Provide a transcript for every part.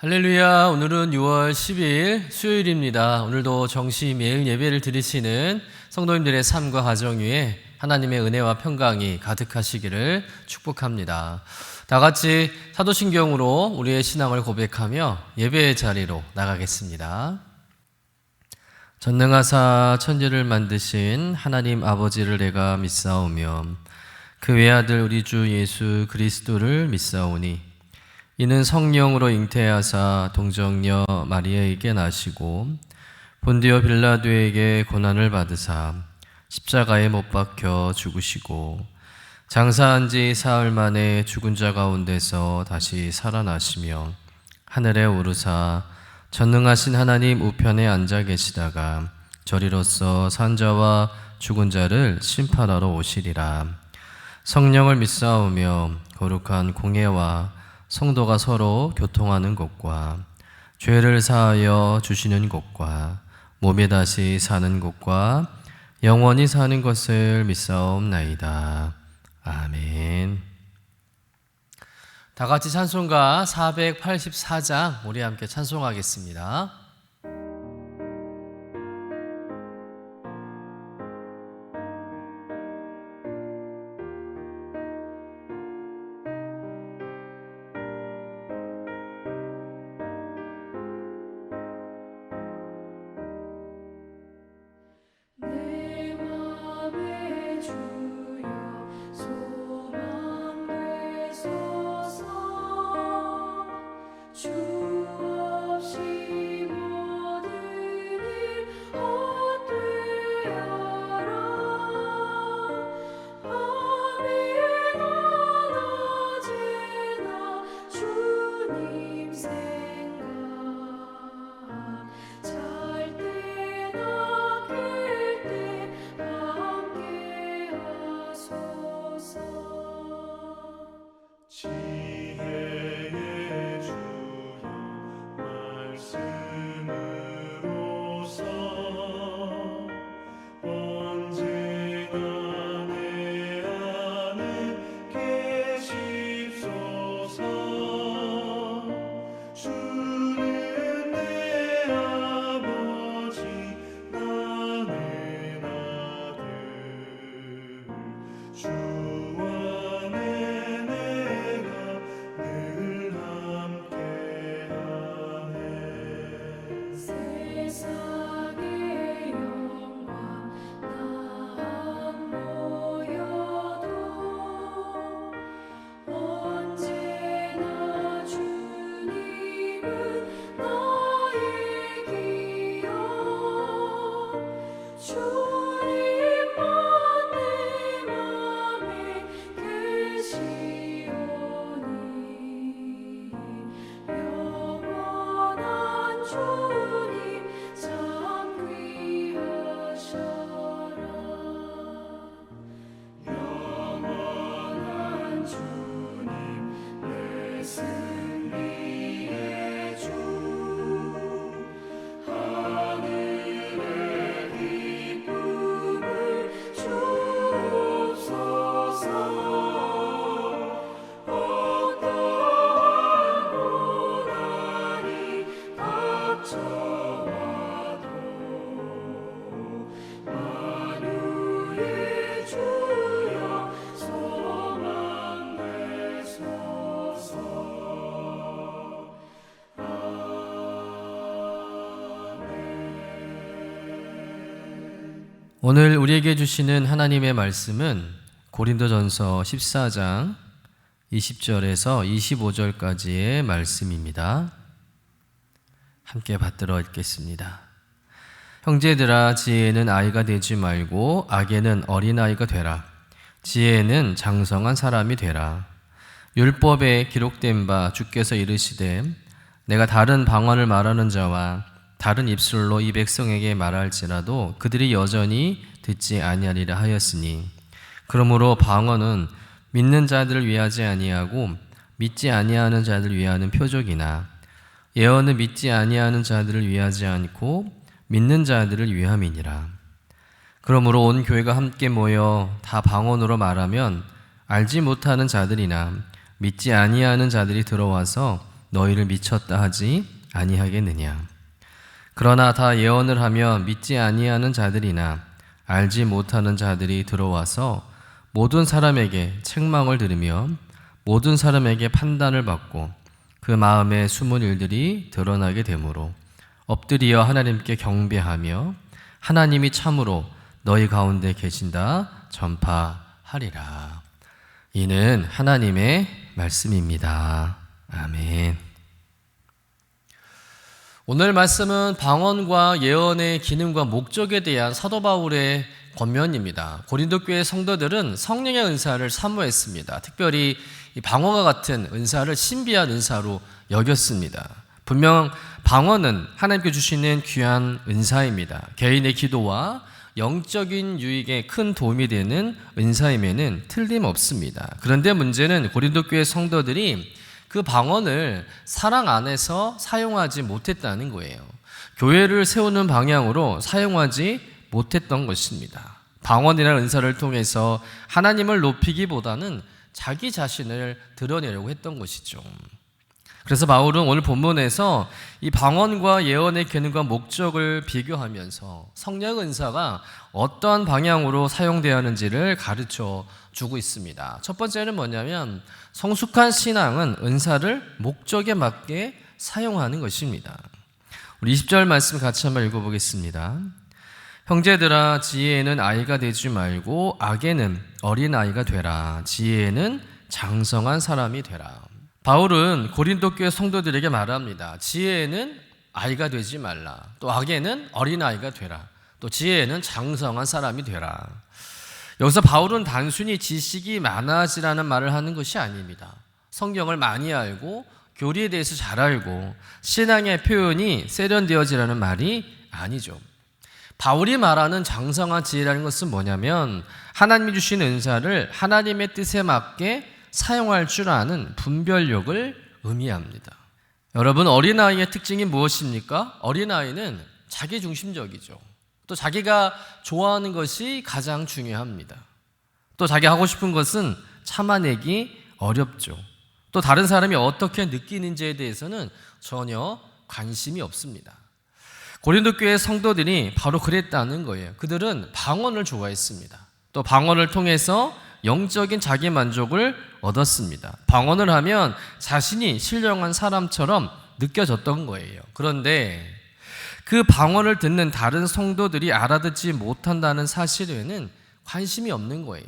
할렐루야. 오늘은 6월 10일 수요일입니다. 오늘도 정시 매일 예배를 드리시는 성도님들의 삶과 가정 위에 하나님의 은혜와 평강이 가득하시기를 축복합니다. 다 같이 사도신경으로 우리의 신앙을 고백하며 예배의 자리로 나가겠습니다. 전능하사 천지를 만드신 하나님 아버지를 내가 믿사오며 그 외아들 우리 주 예수 그리스도를 믿사오니 이는 성령으로 잉태하사 동정녀 마리아에게 나시고 본디오 빌라도에게 고난을 받으사 십자가에 못 박혀 죽으시고 장사한 지 사흘 만에 죽은 자 가운데서 다시 살아나시며 하늘에 오르사 전능하신 하나님 우편에 앉아 계시다가 저리로서 산 자와 죽은 자를 심판하러 오시리라. 성령을 믿사오며 거룩한 공예와 성도가 서로 교통하는 것과 죄를 사하여 주시는 것과 몸에 다시 사는 것과 영원히 사는 것을 믿사옵나이다. 아멘. 다 같이 찬송가 484장 우리 함께 찬송하겠습니다. 오늘 우리에게 주시는 하나님의 말씀은 고린도전서 14장 20절에서 25절까지의 말씀입니다. 함께 받들어 읽겠습니다. 형제들아, 지혜는 아이가 되지 말고 악에는 어린아이가 되라. 지혜는 장성한 사람이 되라. 율법에 기록된 바 주께서 이르시되 내가 다른 방언을 말하는 자와 다른 입술로 이 백성에게 말할지라도 그들이 여전히 듣지 아니하리라 하였으니, 그러므로 방언은 믿는 자들을 위하지 아니하고 믿지 아니하는 자들을 위하는 표적이나 예언은 믿지 아니하는 자들을 위하지 않고 믿는 자들을 위함이니라. 그러므로 온 교회가 함께 모여 다 방언으로 말하면 알지 못하는 자들이나 믿지 아니하는 자들이 들어와서 너희를 미쳤다 하지 아니하겠느냐. 그러나 다 예언을 하며 믿지 아니하는 자들이나 알지 못하는 자들이 들어와서 모든 사람에게 책망을 들으며 모든 사람에게 판단을 받고 그 마음에 숨은 일들이 드러나게 되므로 엎드리어 하나님께 경배하며 하나님이 참으로 너희 가운데 계신다 전파하리라. 이는 하나님의 말씀입니다. 아멘. 오늘 말씀은 방언과 예언의 기능과 목적에 대한 사도 바울의 권면입니다. 고린도 교회 성도들은 성령의 은사를 사모했습니다. 특별히 이 방언과 같은 은사를 신비한 은사로 여겼습니다. 분명 방언은 하나님께 주시는 귀한 은사입니다. 개인의 기도와 영적인 유익에 큰 도움이 되는 은사임에는 틀림없습니다. 그런데 문제는 고린도 교회 성도들이 그 방언을 사랑 안에서 사용하지 못했다는 거예요. 교회를 세우는 방향으로 사용하지 못했던 것입니다. 방언이라는 은사를 통해서 하나님을 높이기보다는 자기 자신을 드러내려고 했던 것이죠. 그래서 바울은 오늘 본문에서 이 방언과 예언의 기능과 목적을 비교하면서 성령 은사가 어떠한 방향으로 사용되어야 하는지를 가르쳐 주고 있습니다. 첫 번째는 뭐냐면 성숙한 신앙은 은사를 목적에 맞게 사용하는 것입니다. 우리 20절 말씀 같이 한번 읽어보겠습니다. 형제들아, 지혜에는 아이가 되지 말고 악에는 어린아이가 되라. 지혜에는 장성한 사람이 되라. 바울은 고린도 교회 성도들에게 말합니다. 지혜에는 아이가 되지 말라. 또 악에는 어린아이가 되라. 또 지혜에는 장성한 사람이 되라. 여기서 바울은 단순히 지식이 많아지라는 말을 하는 것이 아닙니다. 성경을 많이 알고 교리에 대해서 잘 알고 신앙의 표현이 세련되어지라는 말이 아니죠. 바울이 말하는 장성한 지혜라는 것은 뭐냐면 하나님이 주신 은사를 하나님의 뜻에 맞게 사용할 줄 아는 분별력을 의미합니다. 여러분, 어린아이의 특징이 무엇입니까? 어린아이는 자기중심적이죠. 또 자기가 좋아하는 것이 가장 중요합니다. 또 자기 하고 싶은 것은 참아내기 어렵죠. 또 다른 사람이 어떻게 느끼는지에 대해서는 전혀 관심이 없습니다. 고린도 교회 성도들이 바로 그랬다는 거예요. 그들은 방언을 좋아했습니다. 또 방언을 통해서 영적인 자기 만족을 얻었습니다. 방언을 하면 자신이 신령한 사람처럼 느껴졌던 거예요. 그런데 그 방언을 듣는 다른 성도들이 알아듣지 못한다는 사실에는 관심이 없는 거예요.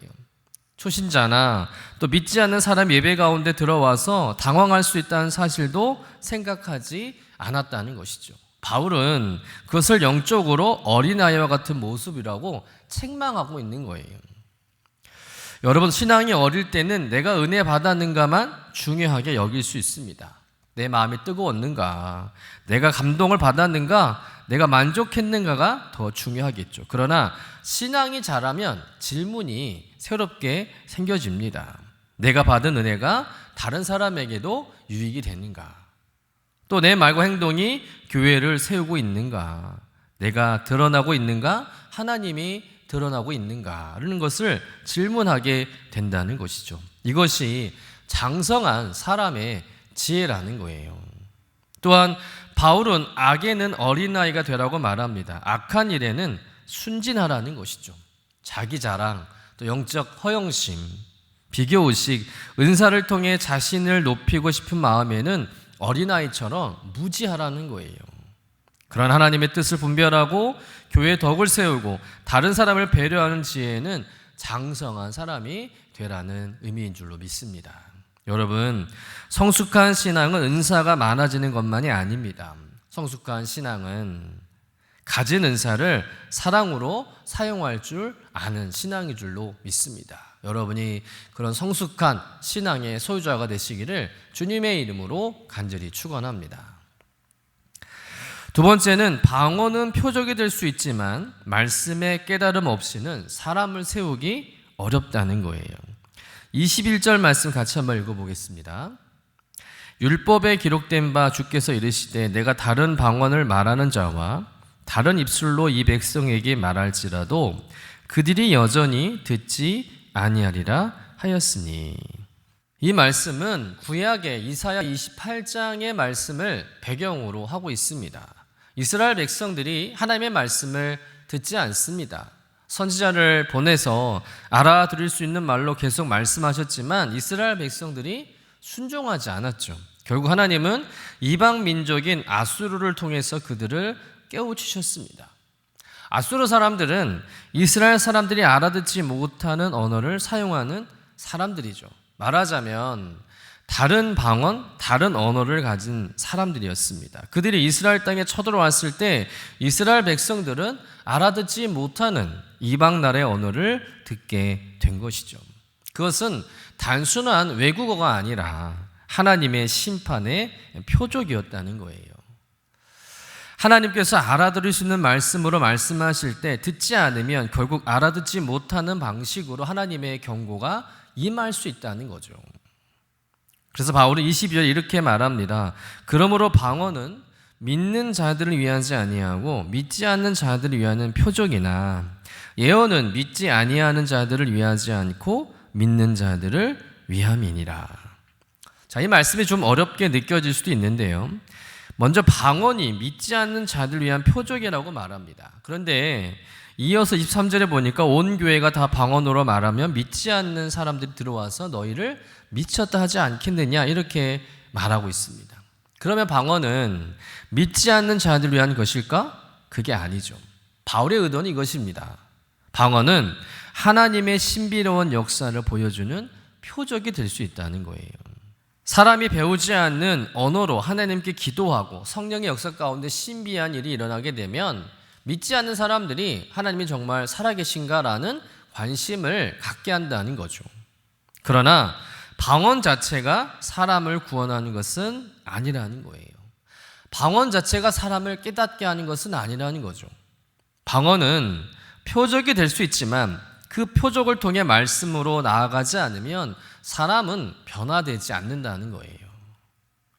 초신자나 또 믿지 않는 사람 예배 가운데 들어와서 당황할 수 있다는 사실도 생각하지 않았다는 것이죠. 바울은 그것을 영적으로 어린아이와 같은 모습이라고 책망하고 있는 거예요. 여러분, 신앙이 어릴 때는 내가 은혜 받았는가만 중요하게 여길 수 있습니다. 내 마음이 뜨거웠는가, 내가 감동을 받았는가, 내가 만족했는가가 더 중요하겠죠. 그러나 신앙이 자라면 질문이 새롭게 생겨집니다. 내가 받은 은혜가 다른 사람에게도 유익이 되는가? 또 내 말과 행동이 교회를 세우고 있는가? 내가 드러나고 있는가? 하나님이 드러나고 있는가라는 것을 질문하게 된다는 것이죠. 이것이 장성한 사람의 지혜라는 거예요. 또한 바울은 악에는 어린아이가 되라고 말합니다. 악한 일에는 순진하라는 것이죠. 자기 자랑, 또 영적 허영심, 비교의식, 은사를 통해 자신을 높이고 싶은 마음에는 어린아이처럼 무지하라는 거예요. 그런 하나님의 뜻을 분별하고 교회의 덕을 세우고 다른 사람을 배려하는 지혜는 장성한 사람이 되라는 의미인 줄로 믿습니다. 여러분, 성숙한 신앙은 은사가 많아지는 것만이 아닙니다. 성숙한 신앙은 가진 은사를 사랑으로 사용할 줄 아는 신앙인 줄로 믿습니다. 여러분이 그런 성숙한 신앙의 소유자가 되시기를 주님의 이름으로 간절히 축원합니다. 두 번째는 방언은 표적이 될 수 있지만 말씀의 깨달음 없이는 사람을 세우기 어렵다는 거예요. 21절 말씀 같이 한번 읽어보겠습니다. 율법에 기록된 바 주께서 이르시되 내가 다른 방언을 말하는 자와 다른 입술로 이 백성에게 말할지라도 그들이 여전히 듣지 아니하리라 하였으니. 이 말씀은 구약의 이사야 28장의 말씀을 배경으로 하고 있습니다. 이스라엘 백성들이 하나님의 말씀을 듣지 않습니다. 선지자를 보내서 알아들을 수 있는 말로 계속 말씀하셨지만 이스라엘 백성들이 순종하지 않았죠. 결국 하나님은 이방 민족인 아수르를 통해서 그들을 깨우치셨습니다. 아수르 사람들은 이스라엘 사람들이 알아듣지 못하는 언어를 사용하는 사람들이죠. 말하자면 다른 방언, 다른 언어를 가진 사람들이었습니다. 그들이 이스라엘 땅에 쳐들어왔을 때 이스라엘 백성들은 알아듣지 못하는 이방 나라의 언어를 듣게 된 것이죠. 그것은 단순한 외국어가 아니라 하나님의 심판의 표적이었다는 거예요. 하나님께서 알아들을 수 있는 말씀으로 말씀하실 때 듣지 않으면 결국 알아듣지 못하는 방식으로 하나님의 경고가 임할 수 있다는 거죠. 그래서 바울은 22절 이렇게 말합니다. 그러므로 방언은 믿는 자들을 위하지 아니하고 믿지 않는 자들을 위하는 표적이나 예언은 믿지 아니하는 자들을 위하지 않고 믿는 자들을 위함이니라. 자, 이 말씀이 좀 어렵게 느껴질 수도 있는데요. 먼저 방언이 믿지 않는 자들을 위한 표적이라고 말합니다. 그런데 이어서 23절에 보니까 온 교회가 다 방언으로 말하면 믿지 않는 사람들이 들어와서 너희를 미쳤다 하지 않겠느냐 이렇게 말하고 있습니다. 그러면 방언은 믿지 않는 자들을 위한 것일까? 그게 아니죠. 바울의 의도는 이것입니다. 방언은 하나님의 신비로운 역사를 보여주는 표적이 될 수 있다는 거예요. 사람이 배우지 않는 언어로 하나님께 기도하고 성령의 역사 가운데 신비한 일이 일어나게 되면 믿지 않는 사람들이 하나님이 정말 살아계신가라는 관심을 갖게 한다는 거죠. 그러나 방언 자체가 사람을 구원하는 것은 아니라는 거예요. 방언 자체가 사람을 깨닫게 하는 것은 아니라는 거죠. 방언은 표적이 될 수 있지만 그 표적을 통해 말씀으로 나아가지 않으면 사람은 변화되지 않는다는 거예요.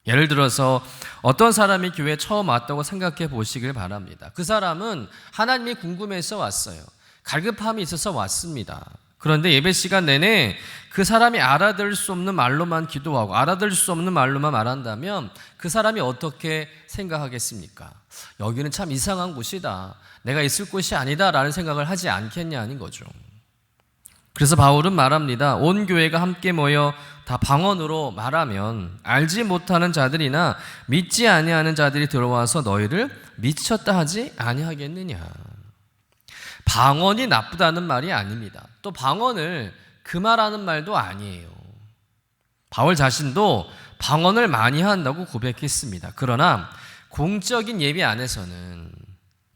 예를 들어서 어떤 사람이 교회에 처음 왔다고 생각해 보시길 바랍니다. 그 사람은 하나님이 궁금해서 왔어요. 갈급함이 있어서 왔습니다. 그런데 예배 시간 내내 그 사람이 알아들을 수 없는 말로만 기도하고 알아들을 수 없는 말로만 말한다면 그 사람이 어떻게 생각하겠습니까? 여기는 참 이상한 곳이다. 내가 있을 곳이 아니다라는 생각을 하지 않겠냐는 거죠. 그래서 바울은 말합니다. 온 교회가 함께 모여 다 방언으로 말하면 알지 못하는 자들이나 믿지 아니하는 자들이 들어와서 너희를 미쳤다 하지 아니하겠느냐. 방언이 나쁘다는 말이 아닙니다. 또 방언을 금하라는 말도 아니에요. 바울 자신도 방언을 많이 한다고 고백했습니다. 그러나 공적인 예배 안에서는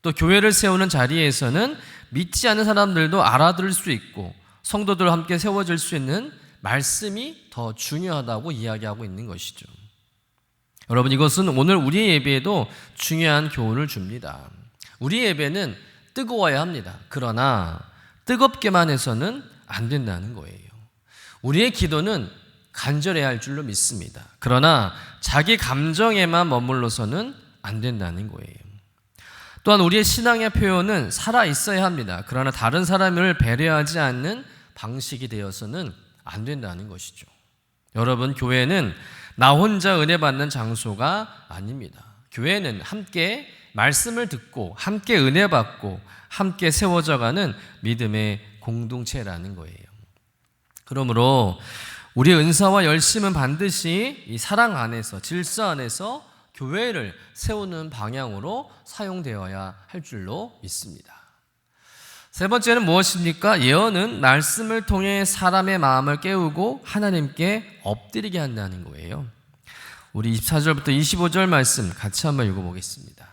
또 교회를 세우는 자리에서는 믿지 않는 사람들도 알아들을 수 있고 성도들과 함께 세워질 수 있는 말씀이 더 중요하다고 이야기하고 있는 것이죠. 여러분, 이것은 오늘 우리의 예배에도 중요한 교훈을 줍니다. 우리의 예배는 뜨거워야 합니다. 그러나 뜨겁게만 해서는 안 된다는 거예요. 우리의 기도는 간절해야 할 줄로 믿습니다. 그러나 자기 감정에만 머물러서는 안 된다는 거예요. 또한 우리의 신앙의 표현은 살아 있어야 합니다. 그러나 다른 사람을 배려하지 않는 방식이 되어서는 안 된다는 것이죠. 여러분, 교회는 나 혼자 은혜 받는 장소가 아닙니다. 교회는 함께 말씀을 듣고 함께 은혜 받고 함께 세워져가는 믿음의 공동체라는 거예요. 그러므로 우리의 은사와 열심은 반드시 이 사랑 안에서 질서 안에서 교회를 세우는 방향으로 사용되어야 할 줄로 믿습니다. 세 번째는 무엇입니까? 예언은 말씀을 통해 사람의 마음을 깨우고 하나님께 엎드리게 한다는 거예요. 우리 24절부터 25절 말씀 같이 한번 읽어보겠습니다.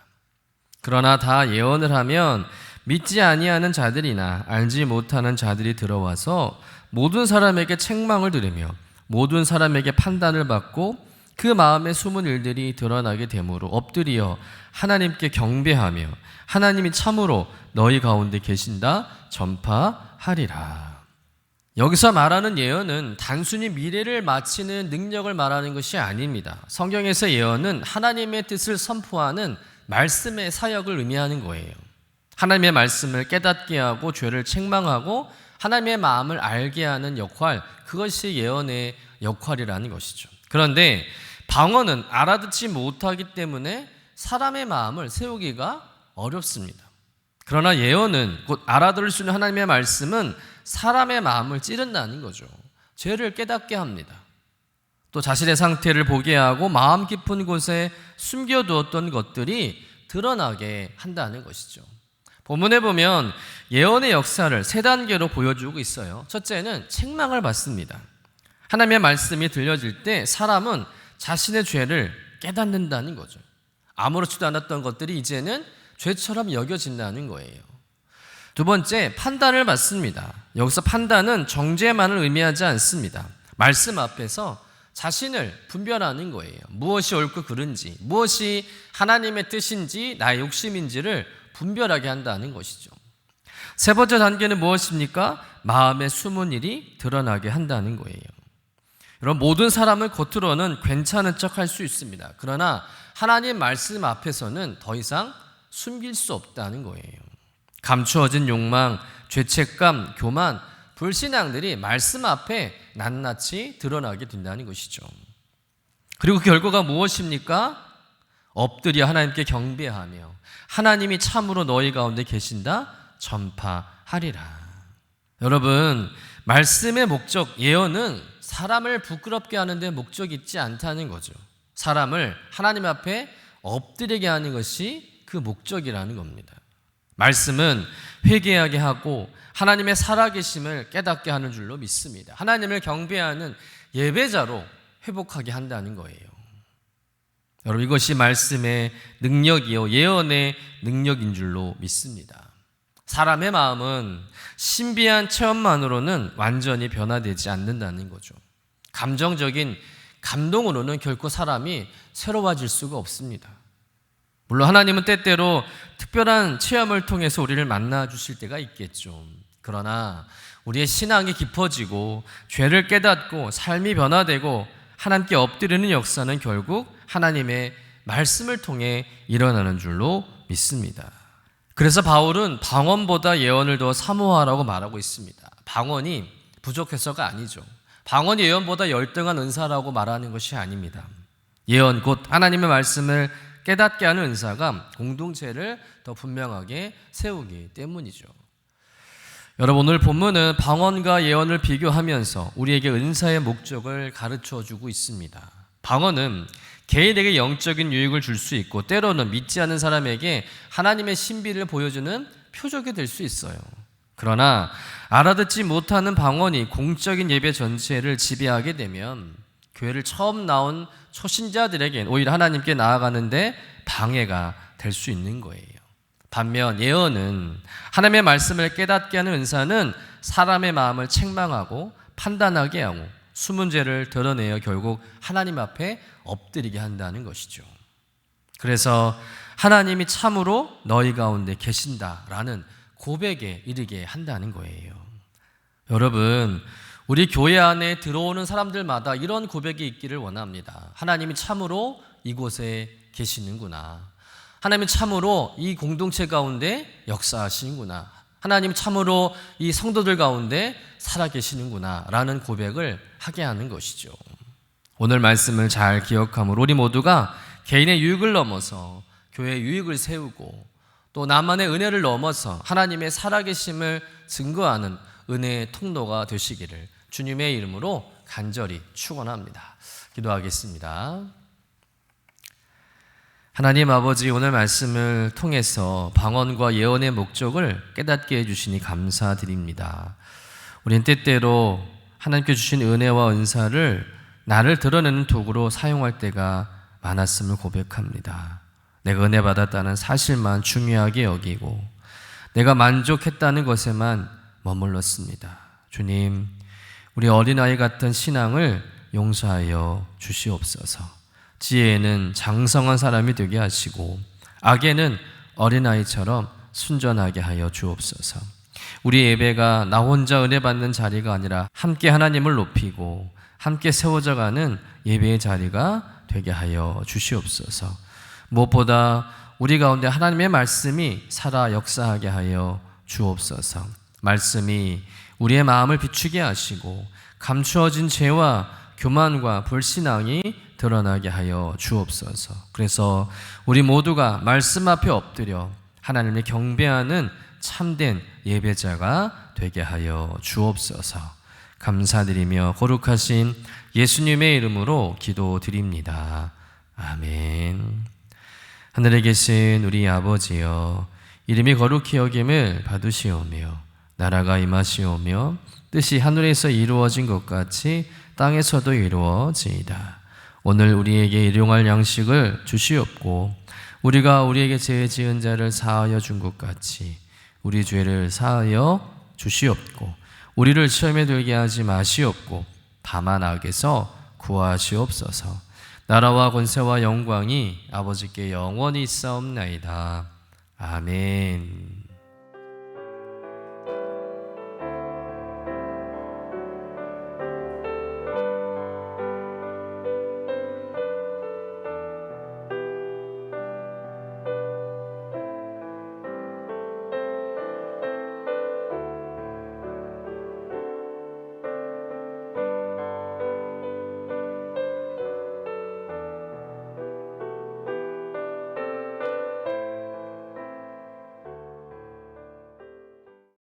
그러나 다 예언을 하면 믿지 아니하는 자들이나 알지 못하는 자들이 들어와서 모든 사람에게 책망을 들으며 모든 사람에게 판단을 받고 그 마음에 숨은 일들이 드러나게 되므로 엎드려 하나님께 경배하며 하나님이 참으로 너희 가운데 계신다 전파하리라. 여기서 말하는 예언은 단순히 미래를 맞히는 능력을 말하는 것이 아닙니다. 성경에서 예언은 하나님의 뜻을 선포하는 말씀의 사역을 의미하는 거예요. 하나님의 말씀을 깨닫게 하고 죄를 책망하고 하나님의 마음을 알게 하는 역할, 그것이 예언의 역할이라는 것이죠. 그런데 방언은 알아듣지 못하기 때문에 사람의 마음을 세우기가 어렵습니다. 그러나 예언은, 곧 알아들을 수 있는 하나님의 말씀은 사람의 마음을 찌른다는 거죠. 죄를 깨닫게 합니다. 또 자신의 상태를 보게 하고 마음 깊은 곳에 숨겨두었던 것들이 드러나게 한다는 것이죠. 본문에 보면 예언의 역사를 세 단계로 보여주고 있어요. 첫째는 책망을 받습니다. 하나님의 말씀이 들려질 때 사람은 자신의 죄를 깨닫는다는 거죠. 아무렇지도 않았던 것들이 이제는 죄처럼 여겨진다는 거예요. 두 번째, 판단을 받습니다. 여기서 판단은 정죄만을 의미하지 않습니다. 말씀 앞에서 자신을 분별하는 거예요. 무엇이 옳고 그른지, 무엇이 하나님의 뜻인지 나의 욕심인지를 분별하게 한다는 것이죠. 세 번째 단계는 무엇입니까? 마음의 숨은 일이 드러나게 한다는 거예요. 여러분, 모든 사람은 겉으로는 괜찮은 척 할 수 있습니다. 그러나 하나님 말씀 앞에서는 더 이상 숨길 수 없다는 거예요. 감추어진 욕망, 죄책감, 교만, 불신앙들이 말씀 앞에 낱낱이 드러나게 된다는 것이죠. 그리고 그 결과가 무엇입니까? 엎드려 하나님께 경배하며 하나님이 참으로 너희 가운데 계신다 전파하리라. 여러분, 말씀의 목적, 예언은 사람을 부끄럽게 하는 데 목적이 있지 않다는 거죠. 사람을 하나님 앞에 엎드리게 하는 것이 그 목적이라는 겁니다. 말씀은 회개하게 하고 하나님의 살아계심을 깨닫게 하는 줄로 믿습니다. 하나님을 경배하는 예배자로 회복하게 한다는 거예요. 여러분, 이것이 말씀의 능력이요 예언의 능력인 줄로 믿습니다. 사람의 마음은 신비한 체험만으로는 완전히 변화되지 않는다는 거죠. 감정적인 감동으로는 결코 사람이 새로워질 수가 없습니다. 물론 하나님은 때때로 특별한 체험을 통해서 우리를 만나 주실 때가 있겠죠. 그러나 우리의 신앙이 깊어지고 죄를 깨닫고 삶이 변화되고 하나님께 엎드리는 역사는 결국 하나님의 말씀을 통해 일어나는 줄로 믿습니다. 그래서 바울은 방언보다 예언을 더 사모하라고 말하고 있습니다. 방언이 부족해서가 아니죠. 방언이 예언보다 열등한 은사라고 말하는 것이 아닙니다. 예언, 곧 하나님의 말씀을 깨닫게 하는 은사가 공동체를 더 분명하게 세우기 때문이죠. 여러분, 오늘 본문은 방언과 예언을 비교하면서 우리에게 은사의 목적을 가르쳐주고 있습니다. 방언은 개인에게 영적인 유익을 줄 수 있고 때로는 믿지 않는 사람에게 하나님의 신비를 보여주는 표적이 될 수 있어요. 그러나 알아듣지 못하는 방언이 공적인 예배 전체를 지배하게 되면 교회를 처음 나온 초신자들에겐 오히려 하나님께 나아가는데 방해가 될 수 있는 거예요. 반면 예언은 하나님의 말씀을 깨닫게 하는 은사는 사람의 마음을 책망하고 판단하게 하고 숨은 죄를 드러내어 결국 하나님 앞에 엎드리게 한다는 것이죠. 그래서 하나님이 참으로 너희 가운데 계신다라는 고백에 이르게 한다는 거예요. 여러분, 우리 교회 안에 들어오는 사람들마다 이런 고백이 있기를 원합니다. 하나님이 참으로 이곳에 계시는구나. 하나님이 참으로 이 공동체 가운데 역사하시는구나. 하나님 참으로 이 성도들 가운데 살아계시는구나 라는 고백을 하게 하는 것이죠. 오늘 말씀을 잘 기억함으로 우리 모두가 개인의 유익을 넘어서 교회의 유익을 세우고 또 나만의 은혜를 넘어서 하나님의 살아계심을 증거하는 은혜의 통로가 되시기를 주님의 이름으로 간절히 축원합니다. 기도하겠습니다. 하나님 아버지, 오늘 말씀을 통해서 방언과 예언의 목적을 깨닫게 해주시니 감사드립니다. 우리는 때때로 하나님께 주신 은혜와 은사를 나를 드러내는 도구로 사용할 때가 많았음을 고백합니다. 내가 은혜 받았다는 사실만 중요하게 여기고 내가 만족했다는 것에만 머물렀습니다. 주님, 우리 어린아이 같은 신앙을 용서하여 주시옵소서. 지혜에는 장성한 사람이 되게 하시고 악에는 어린아이처럼 순전하게 하여 주옵소서. 우리 예배가 나 혼자 은혜 받는 자리가 아니라 함께 하나님을 높이고 함께 세워져가는 예배의 자리가 되게 하여 주시옵소서. 무엇보다 우리 가운데 하나님의 말씀이 살아 역사하게 하여 주옵소서. 말씀이 우리의 마음을 비추게 하시고 감추어진 죄와 교만과 불신앙이 드러나게 하여 주옵소서. 그래서 우리 모두가 말씀 앞에 엎드려 하나님을 경배하는 참된 예배자가 되게 하여 주옵소서. 감사드리며 거룩하신 예수님의 이름으로 기도드립니다. 아멘. 하늘에 계신 우리 아버지여, 이름이 거룩히 여김을 받으시오며 나라가 임하시오며 뜻이 하늘에서 이루어진 것 같이 땅에서도 이루어지이다. 오늘 우리에게 일용할 양식을 주시옵고 우리가 우리에게 죄 지은 자를 사하여 준 것 같이 우리 죄를 사하여 주시옵고 우리를 시험에 들게 하지 마시옵고 다만 악에서 구하시옵소서. 나라와 권세와 영광이 아버지께 영원히 있사옵나이다. 아멘.